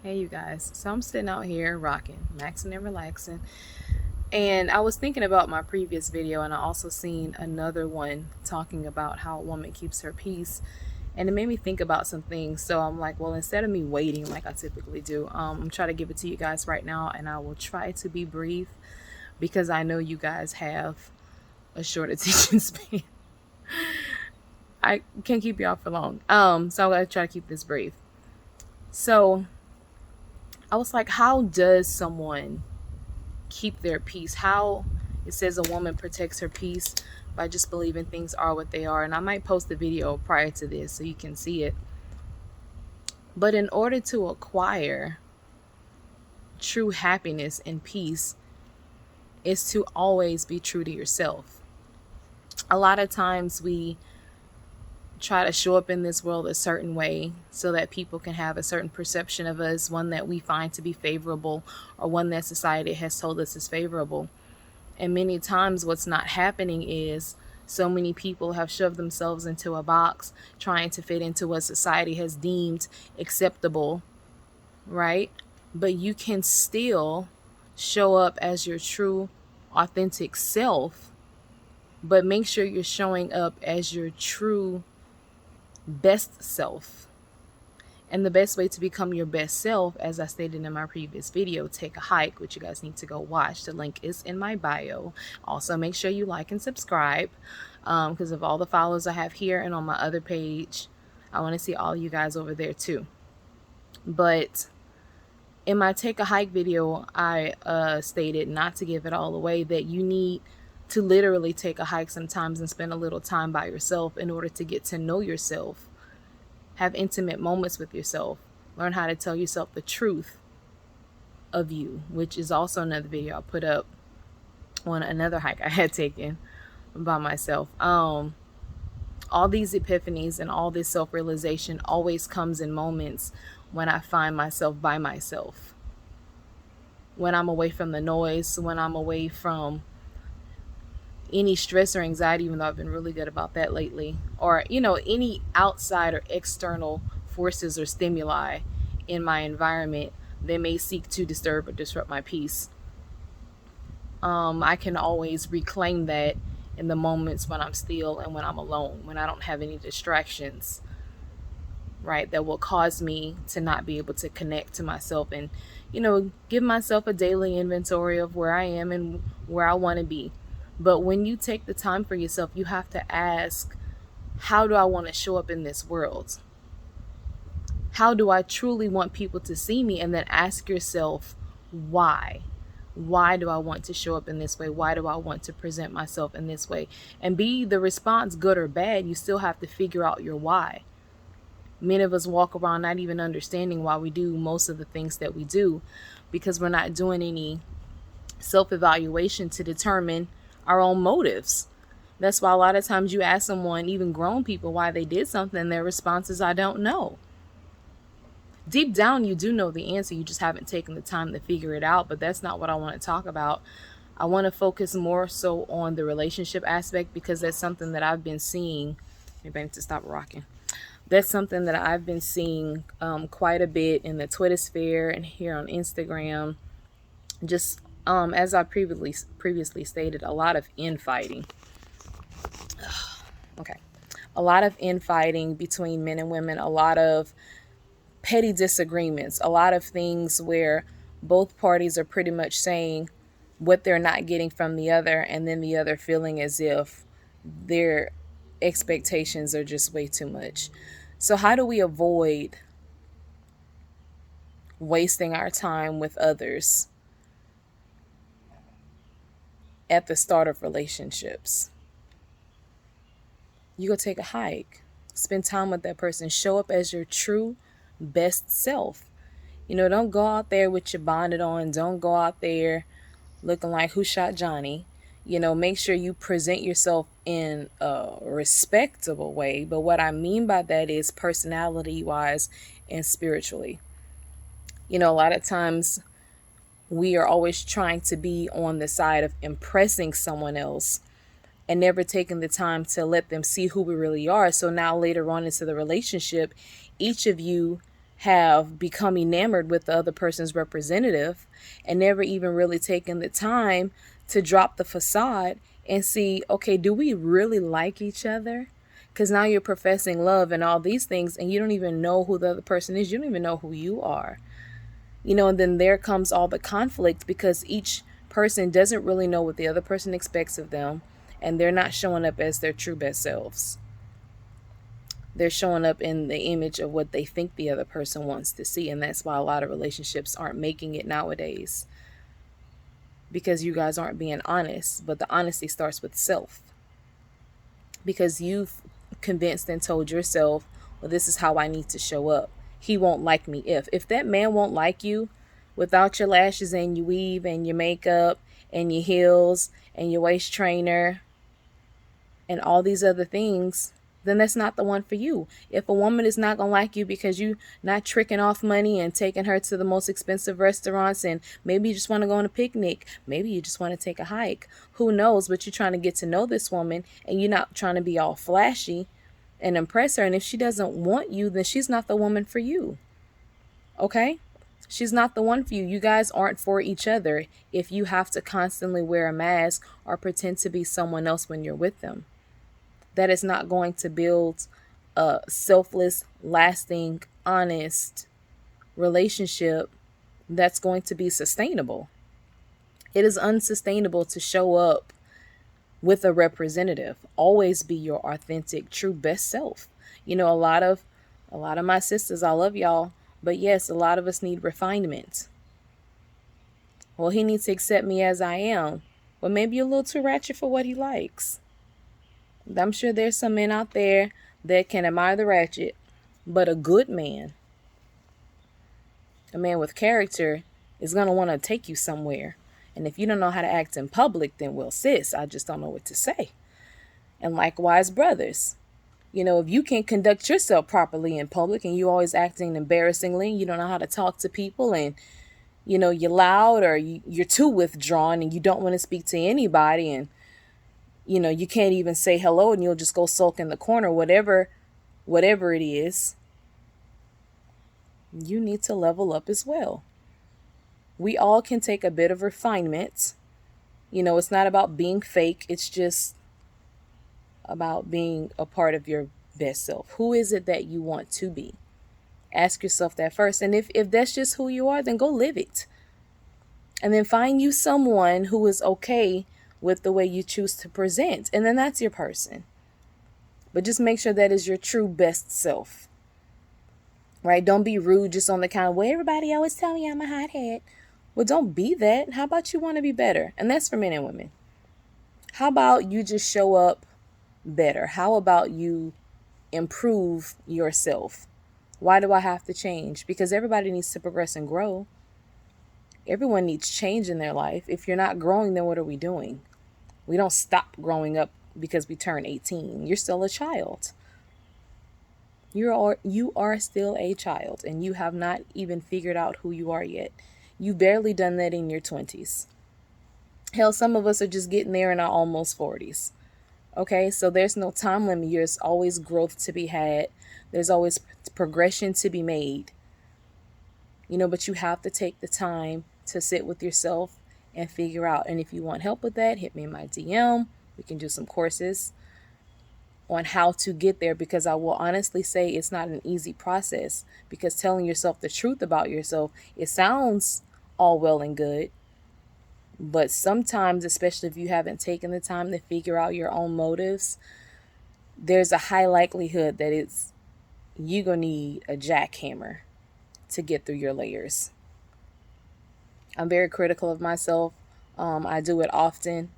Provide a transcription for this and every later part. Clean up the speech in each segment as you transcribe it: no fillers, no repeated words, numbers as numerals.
Hey you guys, so I'm sitting out here rocking, maxing and relaxing, and I was thinking about my previous video, and I also seen another one talking about how a woman keeps her peace, and it made me think about some things. So I'm like, well, instead of me waiting like I typically do, I'm trying to give it to you guys right now, and I will try to be brief because I know you guys have a short attention span. I can't keep y'all for long. So I'm gonna try to keep this brief. So I was like, how does someone keep their peace? How it says a woman protects her peace by just believing things are what they are. And I might post the video prior to this so you can see it. But in order to acquire true happiness and peace is to always be true to yourself. A lot of times we try to show up in this world a certain way so that people can have a certain perception of us, one that we find to be favorable or one that society has told us is favorable. And many times what's not happening is so many people have shoved themselves into a box trying to fit into what society has deemed acceptable, right? But you can still show up as your true, authentic self, but make sure you're showing up as your true best self. And the best way to become your best self, as I stated in my previous video, take a hike, which you guys need to go watch. The link is in my bio. Also, make sure you like and subscribe because of all the followers I have here and on my other page. I want to see all you guys over there too. But in my take a hike video, I stated, not to give it all away, that you need to literally take a hike sometimes and spend a little time by yourself in order to get to know yourself. Have intimate moments with yourself. Learn how to tell yourself the truth of you, which is also another video I put up on another hike I had taken by myself. All these epiphanies and all this self-realization always comes in moments when I find myself by myself. When I'm away from the noise, when I'm away from any stress or anxiety, even though I've been really good about that lately, or any outside or external forces or stimuli in my environment that may seek to disturb or disrupt my peace. I can always reclaim that in the moments when I'm still and when I'm alone, when I don't have any distractions, right, that will cause me to not be able to connect to myself and give myself a daily inventory of where I am and where I want to be. But when you take the time for yourself, you have to ask, how do I want to show up in this world? How do I truly want people to see me? And then ask yourself, why? Why do I want to show up in this way? Why do I want to present myself in this way? And be the response good or bad, you still have to figure out your why. Many of us walk around not even understanding why we do most of the things that we do because we're not doing any self-evaluation to determine our own motives. That's why a lot of times you ask someone, even grown people, why they did something, their response is, I don't know. Deep down, you do know the answer. You just haven't taken the time to figure it out. But that's not what I want to talk about. I want to focus more so on the relationship aspect because that's something that I've been seeing. Maybe I need to stop rocking. That's something that I've been seeing quite a bit in the Twitter sphere and here on Instagram. Just as I previously stated, a lot of infighting. Okay. A lot of infighting between men and women, a lot of petty disagreements, a lot of things where both parties are pretty much saying what they're not getting from the other, and then the other feeling as if their expectations are just way too much. So how do we avoid wasting our time with others at the start of relationships? You go take a hike, spend time with that person, show up as your true best self. Don't go out there with your bonnet on. Don't go out there looking like Who Shot Johnny. Make sure you present yourself in a respectable way. But what I mean by that is personality wise and spiritually. A lot of times we are always trying to be on the side of impressing someone else and never taking the time to let them see who we really are. So now later on into the relationship, each of you have become enamored with the other person's representative and never even really taken the time to drop the facade and see, okay, do we really like each other? Because now you're professing love and all these things, and you don't even know who the other person is. You don't even know who you are. And then there comes all the conflict because each person doesn't really know what the other person expects of them, and they're not showing up as their true best selves. They're showing up in the image of what they think the other person wants to see. And that's why a lot of relationships aren't making it nowadays, because you guys aren't being honest. But the honesty starts with self, because you've convinced and told yourself, well, this is how I need to show up. He won't like me if that man won't like you without your lashes and your weave and your makeup and your heels and your waist trainer and all these other things, then that's not the one for you. If a woman is not going to like you because you not tricking off money and taking her to the most expensive restaurants, and maybe you just want to go on a picnic, maybe you just want to take a hike, who knows, but you're trying to get to know this woman and you're not trying to be all flashy and impress her. And if she doesn't want you, then she's not the woman for you. Okay? She's not the one for you. You guys aren't for each other if you have to constantly wear a mask or pretend to be someone else when you're with them. That is not going to build a selfless, lasting, honest relationship that's going to be sustainable. It is unsustainable to show up with a representative. Always be your authentic, true, best self. A lot of my sisters, I love y'all, but yes, a lot of us need refinement. Well, he needs to accept me as I am. Well, maybe you're a little too ratchet for what he likes. I'm sure there's some men out there that can admire the ratchet, but a good man, a man with character, is going to want to take you somewhere. And if you don't know how to act in public, then, well, sis, I just don't know what to say. And likewise, brothers, if you can't conduct yourself properly in public and you always acting embarrassingly, you don't know how to talk to people, and, you're loud, or you're too withdrawn and you don't want to speak to anybody, and you can't even say hello and you'll just go sulk in the corner, whatever it is, you need to level up as well. We all can take a bit of refinement. It's not about being fake. It's just about being a part of your best self. Who is it that you want to be? Ask yourself that first. And if that's just who you are, then go live it. And then find you someone who is okay with the way you choose to present. And then that's your person. But just make sure that is your true best self. Right? Don't be rude just on the kind of, well, everybody always tell me I'm a hothead. Well, don't be that. How about you want to be better? And that's for men and women. How about you just show up better? How about you improve yourself? Why do I have to change? Because everybody needs to progress and grow. Everyone needs change in their life. If you're not growing, then what are we doing? We don't stop growing up because we turn 18. You're still a child. You are still a child, and you have not even figured out who you are yet. You've barely done that in your 20s. Hell, some of us are just getting there in our almost 40s. Okay, so there's no time limit. There's always growth to be had. There's always progression to be made. But you have to take the time to sit with yourself and figure out. And if you want help with that, hit me in my DM. We can do some courses on how to get there, because I will honestly say it's not an easy process, because telling yourself the truth about yourself, it sounds all well and good, but sometimes, especially if you haven't taken the time to figure out your own motives, there's a high likelihood that you're going to need a jackhammer to get through your layers. I'm very critical of myself. I do it often.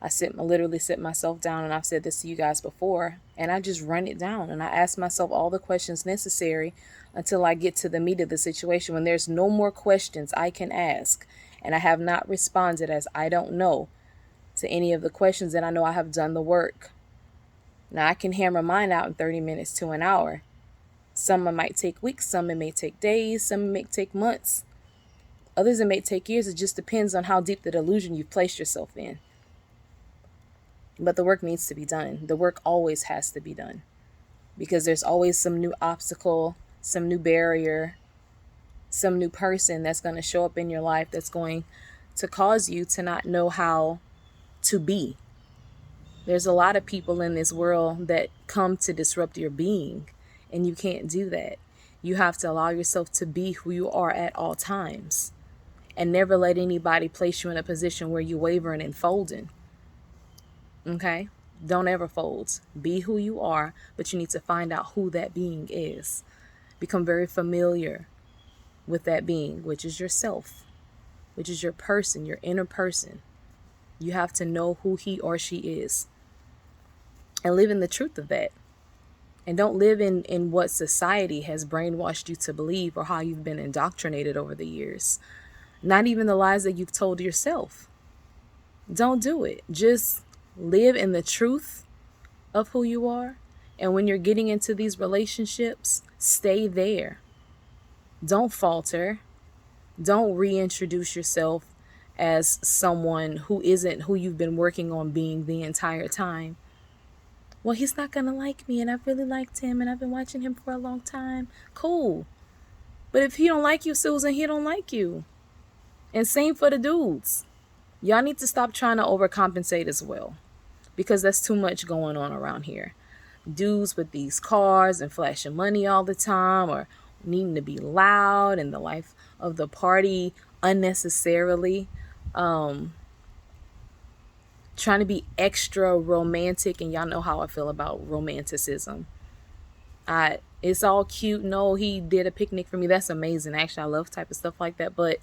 I literally sit myself down, and I've said this to you guys before, and I just run it down, and I ask myself all the questions necessary until I get to the meat of the situation. When there's no more questions I can ask, and I have not responded as I don't know to any of the questions, then I know I have done the work. Now, I can hammer mine out in 30 minutes to an hour. Some it might take weeks, some it may take days, some it may take months. Others it may take years. It just depends on how deep the delusion you've placed yourself in. But the work needs to be done. The work always has to be done, because there's always some new obstacle, some new barrier, some new person that's going to show up in your life that's going to cause you to not know how to be. There's a lot of people in this world that come to disrupt your being, and you can't do that. You have to allow yourself to be who you are at all times and never let anybody place you in a position where you're wavering and folding. Okay? Don't ever fold. Be who you are, but you need to find out who that being is. Become very familiar with that being, which is yourself, which is your person, your inner person. You have to know who he or she is and live in the truth of that. And don't live in what society has brainwashed you to believe or how you've been indoctrinated over the years. Not even the lies that you've told yourself. Don't do it. Just live in the truth of who you are. And when you're getting into these relationships, stay there. Don't falter. Don't reintroduce yourself as someone who isn't who you've been working on being the entire time. Well, he's not going to like me, and I've really liked him, and I've been watching him for a long time. Cool. But if he don't like you, Susan, he don't like you. And same for the dudes. Y'all need to stop trying to overcompensate as well, because that's too much going on around here. Dudes with these cars and flashing money all the time, or needing to be loud in the life of the party unnecessarily. Trying to be extra romantic, and y'all know how I feel about romanticism. It's all cute. No, he did a picnic for me. That's amazing. Actually, I love type of stuff like that. But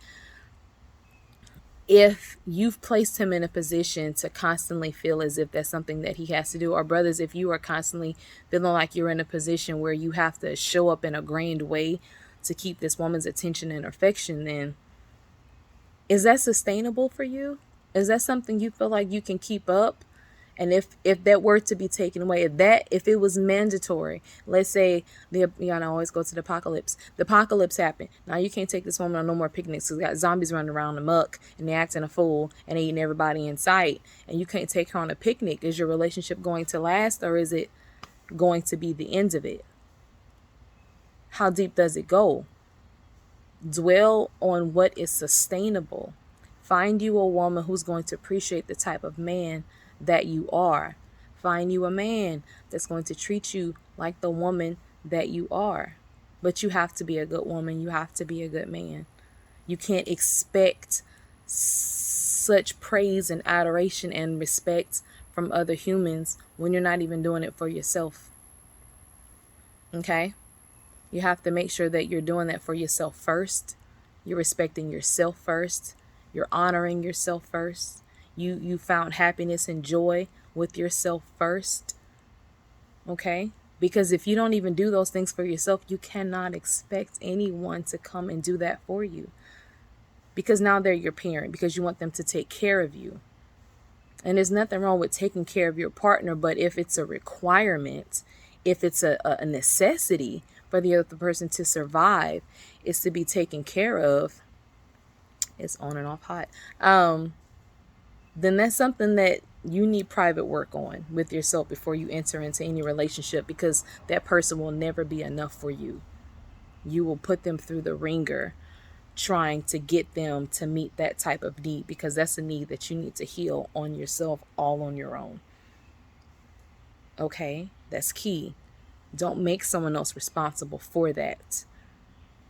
if you've placed him in a position to constantly feel as if that's something that he has to do, or brothers, if you are constantly feeling like you're in a position where you have to show up in a grand way to keep this woman's attention and affection, then is that sustainable for you? Is that something you feel like you can keep up? And if that were to be taken away, if it was mandatory, let's say I always go to the apocalypse. The apocalypse happened. Now you can't take this woman on no more picnics. So we got zombies running around amok and they acting a fool and they eating everybody in sight. And you can't take her on a picnic. Is your relationship going to last, or is it going to be the end of it? How deep does it go? Dwell on what is sustainable. Find you a woman who's going to appreciate the type of man that you are. Find you a man that's going to treat you like the woman that you are. But you have to be a good woman. You have to be a good man. You can't expect such praise and adoration and respect from other humans when you're not even doing it for yourself. Okay? You have to make sure that you're doing that for yourself first. You're respecting yourself first. You're honoring yourself first. You found happiness and joy with yourself first. Okay? Because if you don't even do those things for yourself, you cannot expect anyone to come and do that for you. Because now they're your parent, because you want them to take care of you. And there's nothing wrong with taking care of your partner, but if it's a requirement, if it's a necessity for the other person to survive, is to be taken care of, it's on and off hot, then that's something that you need private work on with yourself before you enter into any relationship, because that person will never be enough for you. You will put them through the ringer trying to get them to meet that type of need, because that's a need that you need to heal on yourself all on your own. Okay? That's key. Don't make someone else responsible for that.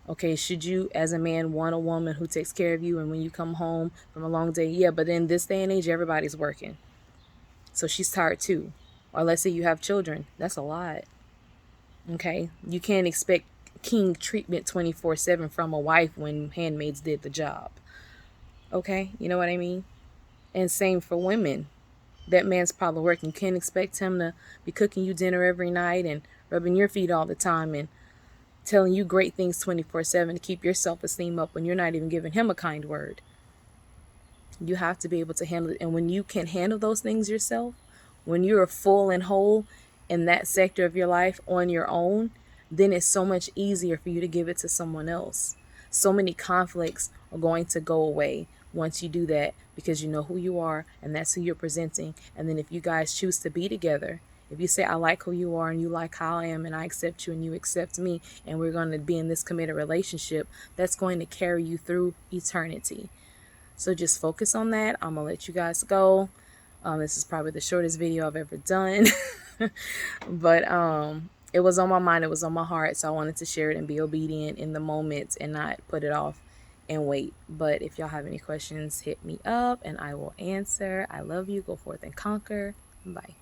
Okay, should you as a man want a woman who takes care of you, and when you come home from a long day, yeah, but in this day and age, everybody's working. So she's tired too. Or let's say you have children. That's a lot. Okay, you can't expect king treatment 24/7 from a wife when handmaids did the job. Okay, you know what I mean? And same for women. That man's probably working. You can't expect him to be cooking you dinner every night and rubbing your feet all the time and telling you great things 24/7 to keep your self-esteem up when you're not even giving him a kind word. You have to be able to handle it. And when you can handle those things yourself, when you're full and whole in that sector of your life on your own, then it's so much easier for you to give it to someone else. So many conflicts are going to go away once you do that, because you know who you are and that's who you're presenting. And then if you guys choose to be together, If you say, I like who you are and you like how I am and I accept you and you accept me and we're going to be in this committed relationship, that's going to carry you through eternity. So just focus on that. I'm going to let you guys go. This is probably the shortest video I've ever done. But it was on my mind. It was on my heart. So I wanted to share it and be obedient in the moment and not put it off and wait. But if y'all have any questions, hit me up and I will answer. I love you. Go forth and conquer. Bye.